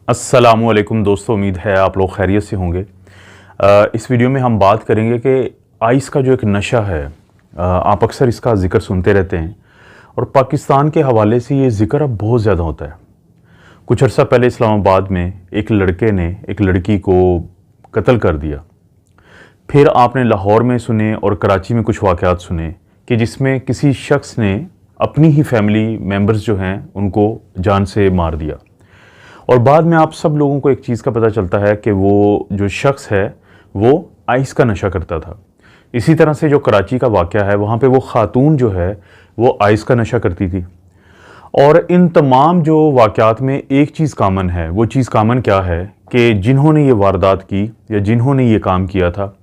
अस्सलामुअलैकुम दोस्तों, उम्मीद है आप लोग खैरियत से होंगे। इस वीडियो में हम बात करेंगे कि आइस का जो एक नशा है, आप अक्सर इसका ज़िक्र सुनते रहते हैं और पाकिस्तान के हवाले से ये ज़िक्र अब बहुत ज़्यादा होता है। कुछ अर्सा पहले इस्लामाबाद में एक लड़के ने एक लड़की को कत्ल कर दिया। फिर आपने लाहौर में सुने और कराची में कुछ वाक़यात सुने कि जिसमें किसी शख्स ने अपनी ही फैमिली मेम्बर्स जो हैं उनको जान से मार दिया। और बाद में आप सब लोगों को एक चीज़ का पता चलता है कि वो जो शख्स है वो आइस का नशा करता था। इसी तरह से जो कराची का वाक़या है, वहाँ पे वो ख़ातून जो है वो आइस का नशा करती थी। और इन तमाम जो वाक़यात में एक चीज़ कामन है, वो चीज़ कामन क्या है कि जिन्होंने ये वारदात की या जिन्होंने ये काम किया था,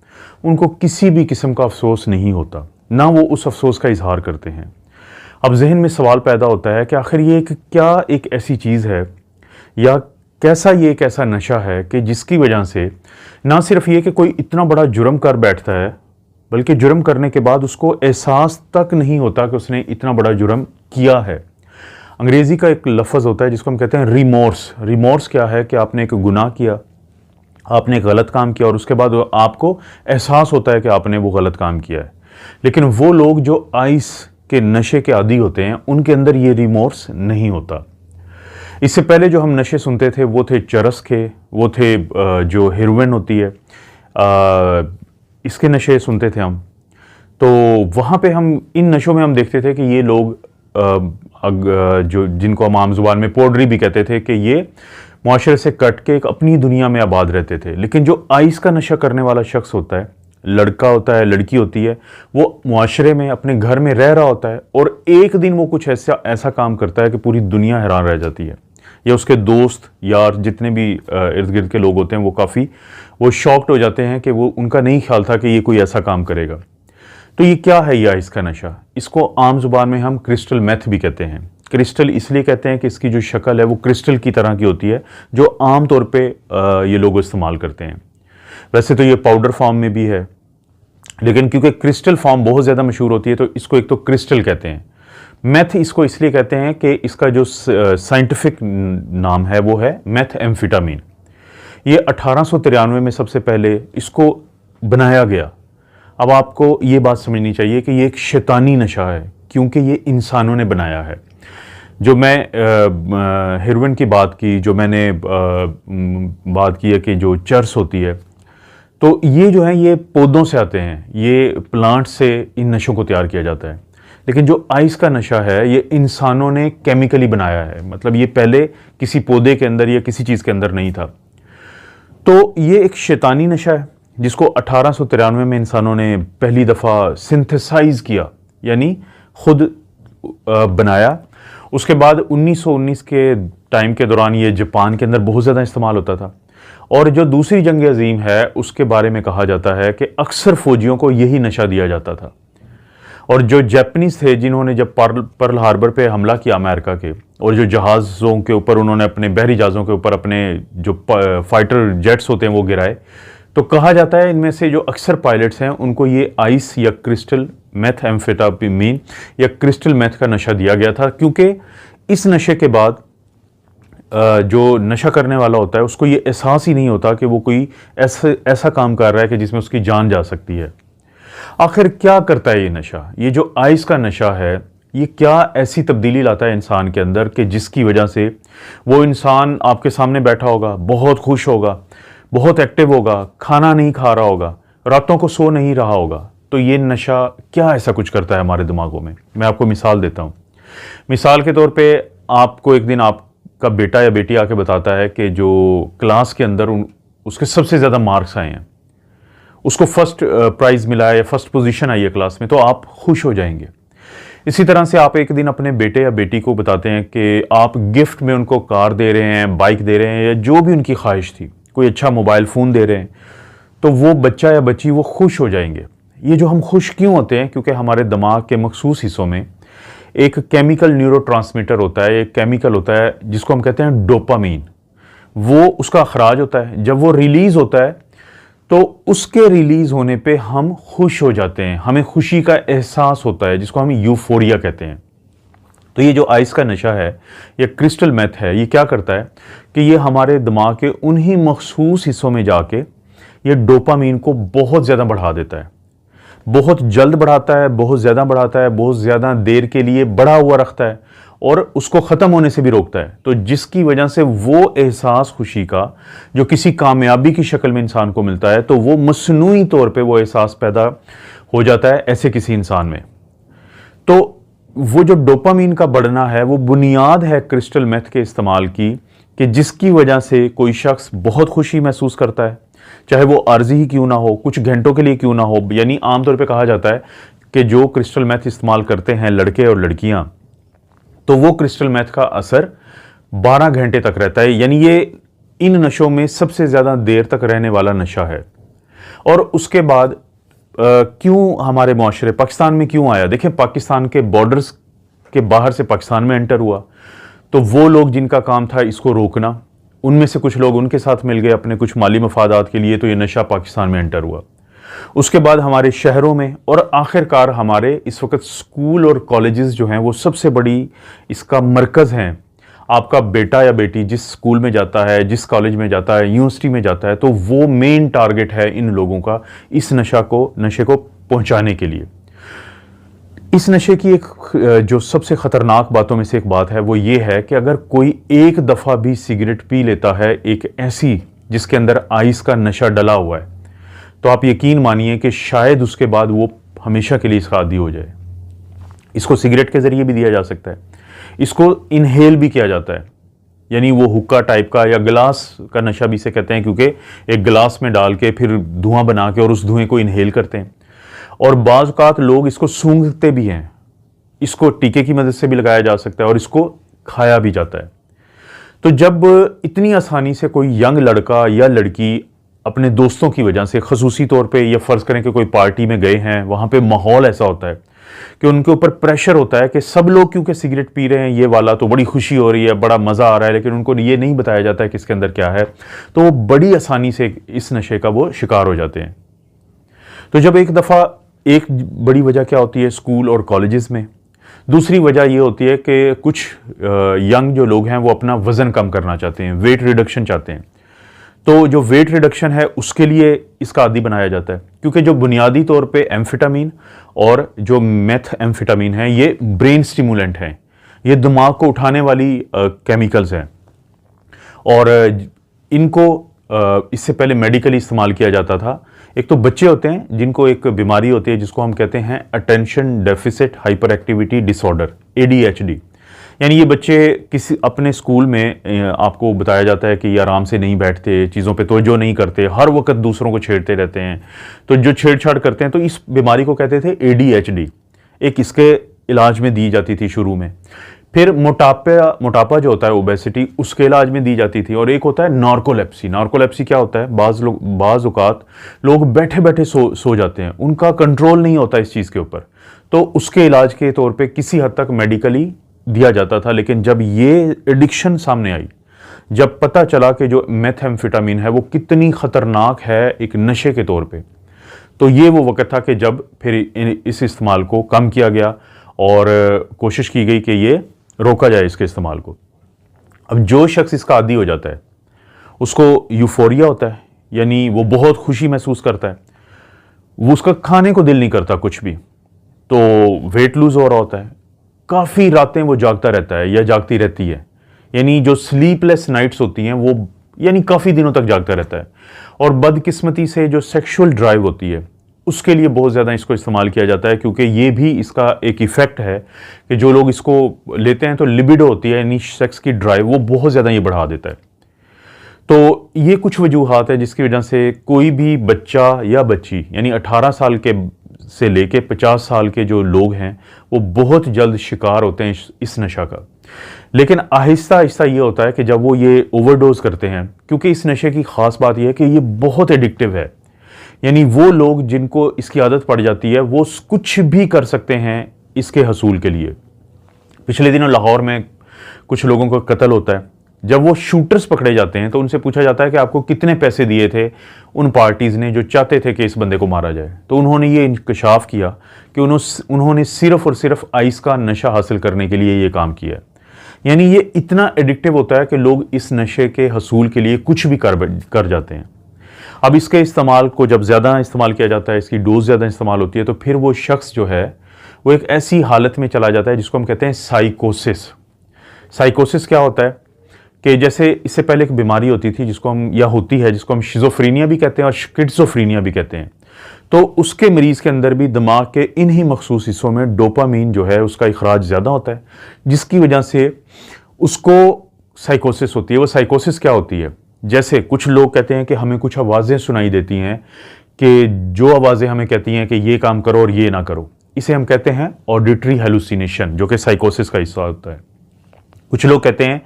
उनको किसी भी किस्म का अफसोस नहीं होता, ना वो उस अफसोस का इजहार करते हैं। अब जहन में सवाल पैदा होता है कि आखिर ये क्या एक ऐसी चीज़ है या कैसा ये एक ऐसा नशा है कि जिसकी वजह से ना सिर्फ ये कि कोई इतना बड़ा जुर्म कर बैठता है, बल्कि जुर्म करने के बाद उसको एहसास तक नहीं होता कि उसने इतना बड़ा जुर्म किया है। अंग्रेज़ी का एक लफ्ज़ होता है जिसको हम कहते हैं रिमोर्स। रिमोर्स क्या है कि आपने एक गुनाह किया, आपने एक गलत काम किया और उसके बाद आपको एहसास होता है कि आपने वो गलत काम किया है। लेकिन वो लोग जो आइस के नशे के आदी होते हैं, उनके अंदर ये रिमोर्स नहीं होता। इससे पहले जो हम नशे सुनते थे वो थे चरस के, वो थे जो हेरोइन होती है, इसके नशे सुनते थे हम। तो वहाँ पे हम इन नशों में हम देखते थे कि ये लोग जो जिनको हम आम जुबान में पोड्री भी कहते थे कि ये मुआशरे से कट के एक अपनी दुनिया में आबाद रहते थे। लेकिन जो आइस का नशा करने वाला शख्स होता है, लड़का होता है, लड़की होती है, वो मुआशरे में अपने घर में रह रहा होता है और एक दिन वो कुछ ऐसा काम करता है कि पूरी दुनिया हैरान रह जाती है, या उसके दोस्त यार जितने भी इर्द गिर्द के लोग होते हैं वो शॉक्ड हो जाते हैं कि वो उनका नहीं ख्याल था कि ये कोई ऐसा काम करेगा। तो ये क्या है ये आइस का नशा? इसको आम जुबान में हम क्रिस्टल मेथ भी कहते हैं। क्रिस्टल इसलिए कहते हैं कि इसकी जो शक्ल है वो क्रिस्टल की तरह की होती है, जो आम तौर पे ये लोग इस्तेमाल करते हैं। वैसे तो ये पाउडर फॉर्म में भी है, लेकिन क्योंकि क्रिस्टल फॉर्म बहुत ज़्यादा मशहूर होती है तो इसको एक तो क्रिस्टल कहते हैं। मेथ इसको इसलिए कहते हैं कि इसका जो साइंटिफिक नाम है वो है मेथएम्फेटामिन। ये 1893 में सबसे पहले इसको बनाया गया। अब आपको ये बात समझनी चाहिए कि ये एक शैतानी नशा है, क्योंकि ये इंसानों ने बनाया है। जो मैं हेरोइन की बात की, जो मैंने बात की है कि जो चर्स होती है, तो ये जो है ये पौधों से आते हैं, ये प्लांट से इन नशों को तैयार किया जाता है। लेकिन जो आइस का नशा है ये इंसानों ने केमिकली बनाया है, मतलब ये पहले किसी पौधे के अंदर या किसी चीज़ के अंदर नहीं था। तो ये एक शैतानी नशा है जिसको 1893 में इंसानों ने पहली दफ़ा सिंथेसाइज किया, यानी खुद बनाया। उसके बाद 1919 के टाइम के दौरान ये जापान के अंदर बहुत ज़्यादा इस्तेमाल होता था। और जो दूसरी जंग अजीम है उसके बारे में कहा जाता है कि अक्सर फ़ौजियों को यही नशा दिया जाता था। और जो जापानीज थे जिन्होंने जब पर्ल हार्बर पे हमला किया अमेरिका के, और जो जहाज़ों के ऊपर उन्होंने अपने बहरी जहाज़ों के ऊपर अपने जो फाइटर जेट्स होते हैं वो गिराए, तो कहा जाता है इनमें से जो अक्सर पायलट्स हैं उनको ये आइस या क्रिस्टल मेथएम्फेटामिन या क्रिस्टल मेथ का नशा दिया गया था, क्योंकि इस नशे के बाद जो नशा करने वाला होता है उसको ये एहसास ही नहीं होता कि वो कोई ऐसा काम कर रहा है कि जिसमें उसकी जान जा सकती है। आखिर क्या करता है ये नशा? ये जो आइस का नशा है ये क्या ऐसी तब्दीली लाता है इंसान के अंदर कि जिसकी वजह से वो इंसान आपके सामने बैठा होगा, बहुत खुश होगा, बहुत एक्टिव होगा, खाना नहीं खा रहा होगा, रातों को सो नहीं रहा होगा। तो ये नशा क्या ऐसा कुछ करता है हमारे दिमागों में? मैं आपको मिसाल देता हूँ। मिसाल के तौर पे आपको एक दिन आपका बेटा या बेटी आके बताता है कि जो क्लास के अंदर उसके सबसे ज़्यादा मार्क्स आए हैं, उसको फर्स्ट प्राइज़ मिला है या फर्स्ट पोजीशन आई है क्लास में, तो आप खुश हो जाएंगे। इसी तरह से आप एक दिन अपने बेटे या बेटी को बताते हैं कि आप गिफ्ट में उनको कार दे रहे हैं, बाइक दे रहे हैं, या जो भी उनकी ख्वाहिश थी, कोई अच्छा मोबाइल फ़ोन दे रहे हैं, तो वो बच्चा या बच्ची वो खुश हो जाएंगे। ये जो हम खुश क्यों होते हैं? क्योंकि हमारे दिमाग के मखसूस हिस्सों में एक केमिकल न्यूरोट्रांसमीटर होता है, एक केमिकल होता है जिसको हम कहते हैं डोपामीन। वो उसका अखराज होता है, जब वो रिलीज़ होता है तो उसके रिलीज होने पे हम खुश हो जाते हैं, हमें खुशी का एहसास होता है, जिसको हम यूफोरिया कहते हैं। तो ये जो आइस का नशा है या क्रिस्टल मेथ है, ये क्या करता है कि ये हमारे दिमाग के उन्हीं मखसूस हिस्सों में जाके ये डोपामीन को बहुत ज़्यादा बढ़ा देता है, बहुत जल्द बढ़ाता है, बहुत ज़्यादा बढ़ाता है, बहुत ज़्यादा देर के लिए बढ़ा हुआ रखता है और उसको ख़त्म होने से भी रोकता है। तो जिसकी वजह से वो एहसास खुशी का जो किसी कामयाबी की शक्ल में इंसान को मिलता है, तो वो मसनूई तौर पे वो एहसास पैदा हो जाता है ऐसे किसी इंसान में। तो वो जो डोपामीन का बढ़ना है वो बुनियाद है क्रिस्टल मेथ के इस्तेमाल की, कि जिसकी वजह से कोई शख्स बहुत खुशी महसूस करता है, चाहे वो आर्जी ही क्यों ना हो, कुछ घंटों के लिए क्यों ना हो। यानी आमतौर पे कहा जाता है कि जो क्रिस्टल मेथ इस्तेमाल करते हैं लड़के और लड़कियां, तो वो क्रिस्टल मेथ का असर 12 घंटे तक रहता है। यानी ये इन नशों में सबसे ज़्यादा देर तक रहने वाला नशा है। और उसके बाद क्यों हमारे माशरे पाकिस्तान में क्यों आया? देखिए, पाकिस्तान के बॉर्डर्स के बाहर से पाकिस्तान में एंटर हुआ, तो वो लोग जिनका काम था इसको रोकना, उनमें से कुछ लोग उनके साथ मिल गए अपने कुछ माली मफादात के लिए, तो ये नशा पाकिस्तान में एंटर हुआ। उसके बाद हमारे शहरों में, और आखिरकार हमारे इस वक्त स्कूल और कॉलेजेस जो हैं वो सबसे बड़ी इसका मरकज़ हैं। आपका बेटा या बेटी जिस स्कूल में जाता है, जिस कॉलेज में जाता है, यूनिवर्सिटी में जाता है, तो वो मेन टारगेट है इन लोगों का इस नशे को पहुंचाने के लिए। इस नशे की एक जो सबसे ख़तरनाक बातों में से एक बात है वो ये है कि अगर कोई एक दफ़ा भी सिगरेट पी लेता है, एक ऐसी जिसके अंदर आइस का नशा डला हुआ है, तो आप यकीन मानिए कि शायद उसके बाद वो हमेशा के लिए इसका आदी हो जाए। इसको सिगरेट के ज़रिए भी दिया जा सकता है, इसको इनहेल भी किया जाता है, यानी वो हुक्का टाइप का या गिलास का नशा भी इसे कहते हैं, क्योंकि एक गिलास में डाल के फिर धुआं बना के और उस धुएं को इनहेल करते हैं। और बाज़ औक़ात लोग इसको सूंघते भी हैं, इसको टीके की मदद से भी लगाया जा सकता है और इसको खाया भी जाता है। तो जब इतनी आसानी से कोई यंग लड़का या लड़की अपने दोस्तों की वजह से, खसूसी तौर पे, या फ़र्ज़ करें कि कोई पार्टी में गए हैं, वहाँ पे माहौल ऐसा होता है कि उनके ऊपर प्रेशर होता है कि सब लोग क्योंकि सिगरेट पी रहे हैं ये वाला, तो बड़ी खुशी हो रही है, बड़ा मज़ा आ रहा है, लेकिन उनको ये नहीं बताया जाता है कि इसके अंदर क्या है, तो वो बड़ी आसानी से इस नशे का वो शिकार हो जाते हैं। तो जब एक दफ़ा, एक बड़ी वजह क्या होती है स्कूल और कॉलेजेस में, दूसरी वजह ये होती है कि कुछ यंग जो लोग हैं वो अपना वज़न कम करना चाहते हैं, वेट रिडक्शन चाहते हैं। तो जो वेट रिडक्शन है उसके लिए इसका आदी बनाया जाता है, क्योंकि जो बुनियादी तौर पे एम्फेटामीन और जो मेथ एम्फेटामीन है ये ब्रेन स्टिमुलेंट हैं, ये दिमाग को उठाने वाली केमिकल्स हैं। और इनको इससे पहले मेडिकली इस्तेमाल किया जाता था। एक तो बच्चे होते हैं जिनको एक बीमारी होती है जिसको हम कहते हैं attention deficit hyper activity disorder, ADHD। यानी ये बच्चे किसी अपने स्कूल में आपको बताया जाता है कि ये आराम से नहीं बैठते, चीज़ों पे तवज्जो नहीं करते, हर वक्त दूसरों को छेड़ते रहते हैं। तो जो छेड़छाड़ करते हैं, तो इस बीमारी को कहते थे ADHD। एक इसके इलाज में दी जाती थी शुरू में। फिर मोटापा जो होता है, ओबेसिटी, उसके इलाज में दी जाती थी। और एक होता है नार्कोलेप्सी। नार्कोलेप्सी क्या होता है? बाज़ औक़ात लोग बैठे बैठे सो जाते हैं, उनका कंट्रोल नहीं होता इस चीज़ के ऊपर, तो उसके इलाज के तौर पे किसी हद तक मेडिकली दिया जाता था। लेकिन जब ये एडिक्शन सामने आई, जब पता चला कि जो मेथएम्फेटामीन है वो कितनी ख़तरनाक है एक नशे के तौर पे, तो ये वो वक़्त था कि जब फिर इस इस्तेमाल को कम किया गया और कोशिश की गई कि ये रोका जाए इसके इस्तेमाल को। अब जो शख्स इसका आदी हो जाता है उसको यूफोरिया होता है, यानी वो बहुत खुशी महसूस करता है, वो उसका खाने को दिल नहीं करता कुछ भी, तो वेट लूज हो रहा होता है, काफ़ी रातें वो जागता रहता है या जागती रहती है, यानी जो स्लीपलेस नाइट्स होती हैं वो, यानी काफ़ी दिनों तक जागता रहता है। और बदकिस्मती से जो सेक्सुअल ड्राइव होती है उसके लिए बहुत ज़्यादा इसको इस्तेमाल किया जाता है, क्योंकि ये भी इसका एक इफ़ेक्ट है कि जो लोग इसको लेते हैं तो लिबिडो होती है, यानी सेक्स की ड्राइव, वो बहुत ज़्यादा ये बढ़ा देता है। तो ये कुछ वजूहात है जिसकी वजह से कोई भी बच्चा या बच्ची, यानी 18 साल के से लेके 50 साल के जो लोग हैं वो बहुत जल्द शिकार होते हैं इस नशा का। लेकिन आहिस्ता आहिस्ता ये होता है कि जब वो ये ओवरडोज करते हैं, क्योंकि इस नशे की ख़ास बात यह है कि ये बहुत एडिक्टिव है, यानी वो लोग जिनको इसकी आदत पड़ जाती है वो कुछ भी कर सकते हैं इसके हसूल के लिए। पिछले दिनों लाहौर में कुछ लोगों का कत्ल होता है, जब वो शूटर्स पकड़े जाते हैं तो उनसे पूछा जाता है कि आपको कितने पैसे दिए थे उन पार्टीज़ ने जो चाहते थे कि इस बंदे को मारा जाए। तो उन्होंने ये इंकशाफ किया कि उन्होंने सिर्फ और सिर्फ आइस का नशा हासिल करने के लिए ये काम किया। यानी ये इतना एडिक्टिव होता है कि लोग इस नशे के हसूल के लिए कुछ भी कर जाते हैं। अब इसके इस्तेमाल को जब ज़्यादा इस्तेमाल किया जाता है, इसकी डोज ज़्यादा इस्तेमाल होती है, तो फिर वो शख्स जो है वो एक ऐसी हालत में चला जाता है जिसको हम कहते हैं साइकोसिस। साइकोसिस क्या होता है कि जैसे इससे पहले एक बीमारी होती थी जिसको हम या होती है जिसको हम शिज़ोफ्रीनिया भी कहते हैं और स्किज़ोफ्रीनिया भी कहते हैं। तो उसके मरीज़ के अंदर भी दिमाग के इन ही मखसूस हिस्सों में डोपामीन जो है उसका इखराज ज़्यादा होता है, जिसकी वजह से उसको साइकोसिस होती है। वो साइकोसिस क्या होती है? जैसे कुछ लोग कहते हैं कि हमें कुछ आवाज़ें सुनाई देती हैं कि जो आवाज़ें हमें कहती हैं कि ये काम करो और ये ना करो, इसे हम कहते हैं ऑडिटरी हेलुसिनेशन, जो कि साइकोसिस का हिस्सा होता है। कुछ लोग कहते हैं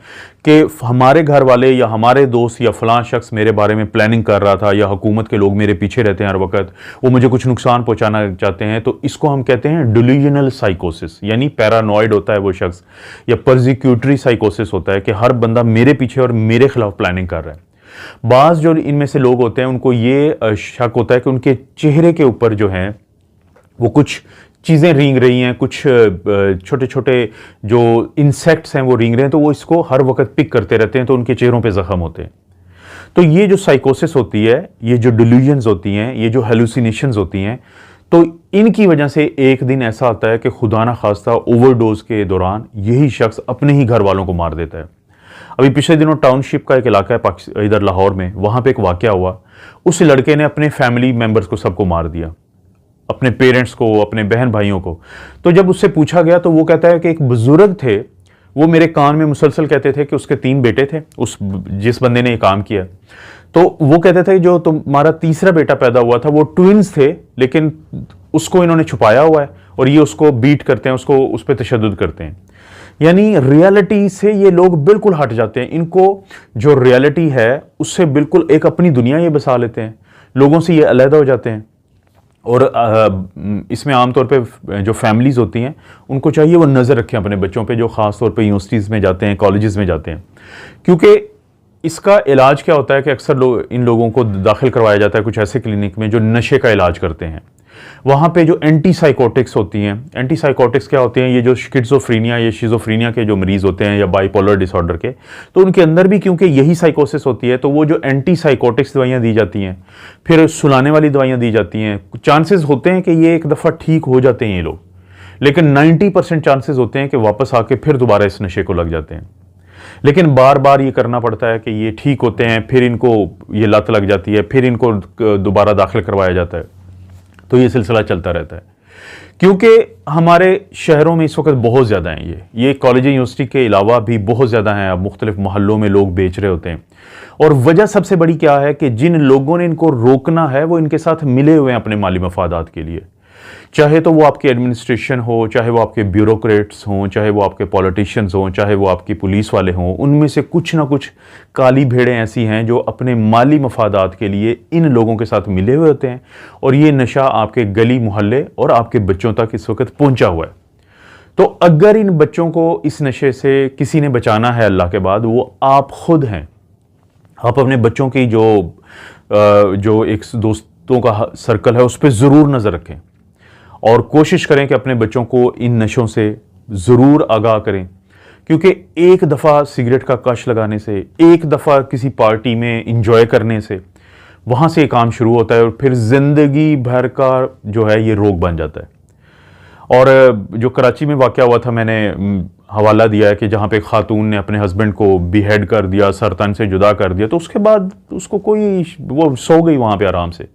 कि हमारे घर वाले या हमारे दोस्त या फलां शख्स मेरे बारे में प्लानिंग कर रहा था, या हुकूमत के लोग मेरे पीछे रहते हैं हर वक्त, वो मुझे कुछ नुकसान पहुंचाना चाहते हैं, तो इसको हम कहते हैं डिल्यूजनल साइकोसिस। यानी पैरानॉइड होता है वो शख्स, या परसिक्यूटरी साइकोसिस होता है कि हर बंदा मेरे पीछे और मेरे खिलाफ प्लानिंग कर रहा है। बाज़ जो इनमें से लोग होते हैं उनको ये शक होता है कि उनके चेहरे के ऊपर जो है वो कुछ चीज़ें रेंग रही हैं, कुछ छोटे छोटे जो इंसेक्ट्स हैं वो रेंग रहे हैं, तो वो इसको हर वक्त पिक करते रहते हैं, तो उनके चेहरों पे जख्म होते हैं। तो ये जो साइकोसिस होती है, ये जो डिल्यूजन्स होती हैं, ये जो हेलुसिनेशंस होती हैं, तो इनकी वजह से एक दिन ऐसा आता है कि खुदा ना खास्ता ओवरडोज के दौरान यही शख्स अपने ही घर वालों को मार देता है। अभी पिछले दिनों टाउनशिप का एक इलाका है इधर लाहौर में, वहाँ पे एक वाकया हुआ। उस लड़के ने अपने फैमिली मेम्बर्स को सबको मार दिया, अपने पेरेंट्स को, अपने बहन भाइयों को। तो जब उससे पूछा गया तो वो कहता है कि एक बुजुर्ग थे, वो मेरे कान में मुसलसल कहते थे कि उसके 3 बेटे थे, जिस बंदे ने ये काम किया। तो वो कहते थे जो तुम्हारा तीसरा बेटा पैदा हुआ था वो ट्विंस थे, लेकिन उसको इन्होंने छुपाया हुआ है और ये उसको बीट करते हैं, उसको उस पर तशद्दुद करते हैं। यानी रियलिटी से ये लोग बिल्कुल हट जाते हैं। इनको जो रियलिटी है उससे बिल्कुल एक अपनी दुनिया ये बसा लेते हैं, लोगों से ये अलग हो जाते हैं। और इसमें आमतौर पे जो फैमिलीज़ होती हैं उनको चाहिए वो नज़र रखें अपने बच्चों पे, जो ख़ास तौर पे यूनिवर्सिटीज़ में जाते हैं, कॉलेजेस में जाते हैं। क्योंकि इसका इलाज क्या होता है कि अक्सर इन लोगों को दाखिल करवाया जाता है कुछ ऐसे क्लिनिक में जो नशे का इलाज करते हैं। वहाँ पे जो एंटी साइकोटिक्स होती हैं, एंटी साइकोटिक्स क्या होती हैं? ये जो स्किज़ोफ्रीनिया या शिज़ोफ्रीनिया के जो मरीज़ होते हैं या बाइपोलर डिसऑर्डर के, तो उनके अंदर भी क्योंकि यही साइकोसिस होती है, तो वो जो एंटी साइकोटिक्स दवाइयाँ दी जाती हैं, फिर सुलाने वाली दवाइयाँ दी जाती हैं। चांसेस होते हैं कि ये एक दफ़ा ठीक हो जाते हैं ये लोग, लेकिन 90% चांसेस होते हैं कि वापस आके फिर दोबारा इस नशे को लग जाते हैं। लेकिन बार बार ये करना पड़ता है कि ये ठीक होते हैं, फिर इनको ये लत लग जाती है, फिर इनको दोबारा दाखिल करवाया जाता है। तो ये सिलसिला चलता रहता है। क्योंकि हमारे शहरों में इस वक्त बहुत ज़्यादा हैं ये कॉलेज यूनिवर्सिटी के अलावा भी बहुत ज़्यादा हैं। अब मुख्तलिफ मोहल्लों में लोग बेच रहे होते हैं, और वजह सबसे बड़ी क्या है कि जिन लोगों ने इनको रोकना है वो इनके साथ मिले हुए हैं अपने माली मफादात के लिए। चाहे तो वो आपकी एडमिनिस्ट्रेशन हो, चाहे वो आपके ब्यूरोक्रेट्स हों, चाहे वो आपके पॉलिटिशियंस हों, चाहे वो आपकी पुलिस वाले हों, उनमें से कुछ ना कुछ काली भेड़ें ऐसी हैं जो अपने माली मफादात के लिए इन लोगों के साथ मिले हुए होते हैं, और ये नशा आपके गली मोहल्ले और आपके बच्चों तक इस वक्त पहुंचा हुआ है। तो अगर इन बच्चों को इस नशे से किसी ने बचाना है अल्लाह के बाद, वो आप खुद हैं। आप अपने बच्चों की जो एक दोस्तों का सर्कल है उस पर ज़रूर नज़र रखें, और कोशिश करें कि अपने बच्चों को इन नशों से ज़रूर आगाह करें। क्योंकि एक दफ़ा सिगरेट का कश लगाने से, एक दफ़ा किसी पार्टी में इंजॉय करने से, वहाँ से काम शुरू होता है और फिर ज़िंदगी भर का जो है ये रोग बन जाता है। और जो कराची में वाक़या हुआ था, मैंने हवाला दिया है कि जहाँ पे खातून ने अपने हस्बैंड को बिहेड कर दिया, सरतन से जुदा कर दिया, तो उसके बाद उसको वो सो गई वहाँ पे आराम से,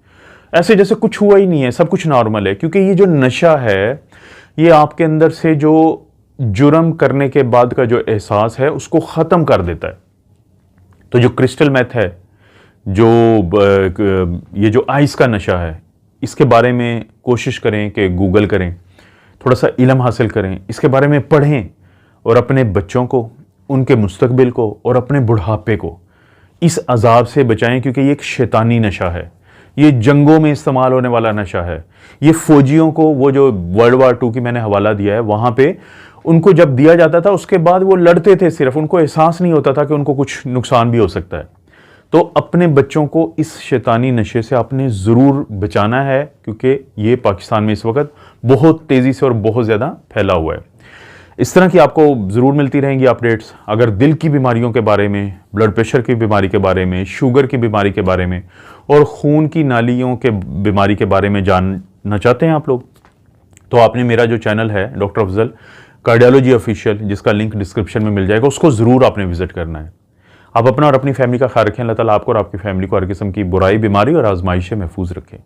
ऐसे जैसे कुछ हुआ ही नहीं है, सब कुछ नॉर्मल है। क्योंकि ये जो नशा है ये आपके अंदर से जो जुर्म करने के बाद का जो एहसास है उसको ख़त्म कर देता है। तो जो क्रिस्टल मेथ है, जो ये जो आइस का नशा है, इसके बारे में कोशिश करें कि गूगल करें, थोड़ा सा इल्म हासिल करें, इसके बारे में पढ़ें, और अपने बच्चों को, उनके मुस्तकबिल को और अपने बुढ़ापे को इस अजाब से बचाएं। क्योंकि ये एक शैतानी नशा है, ये जंगों में इस्तेमाल होने वाला नशा है। ये फौजियों को, वो जो वर्ल्ड वार 2 की मैंने हवाला दिया है, वहाँ पे उनको जब दिया जाता था उसके बाद वो लड़ते थे, सिर्फ उनको एहसास नहीं होता था कि उनको कुछ नुकसान भी हो सकता है। तो अपने बच्चों को इस शैतानी नशे से आपने ज़रूर बचाना है, क्योंकि ये पाकिस्तान में इस वक्त बहुत तेज़ी से और बहुत ज़्यादा फैला हुआ है। इस तरह की आपको ज़रूर मिलती रहेंगी अपडेट्स। अगर दिल की बीमारियों के बारे में, ब्लड प्रेशर की बीमारी के बारे में, शुगर की बीमारी के बारे में और खून की नालियों के बीमारी के बारे में जानना चाहते हैं आप लोग, तो आपने मेरा जो चैनल है डॉक्टर अफजल कार्डियोलॉजी ऑफिशियल, जिसका लिंक डिस्क्रिप्शन में मिल जाएगा, उसको ज़रूर आपने विजिट करना है। आप अपना और अपनी फैमिली का ख्याल रखें। अल्लाह ताला आपको और आपकी फैमिली को हर किस्म की बुराई, बीमारी और आजमाइश से महफूज रखें।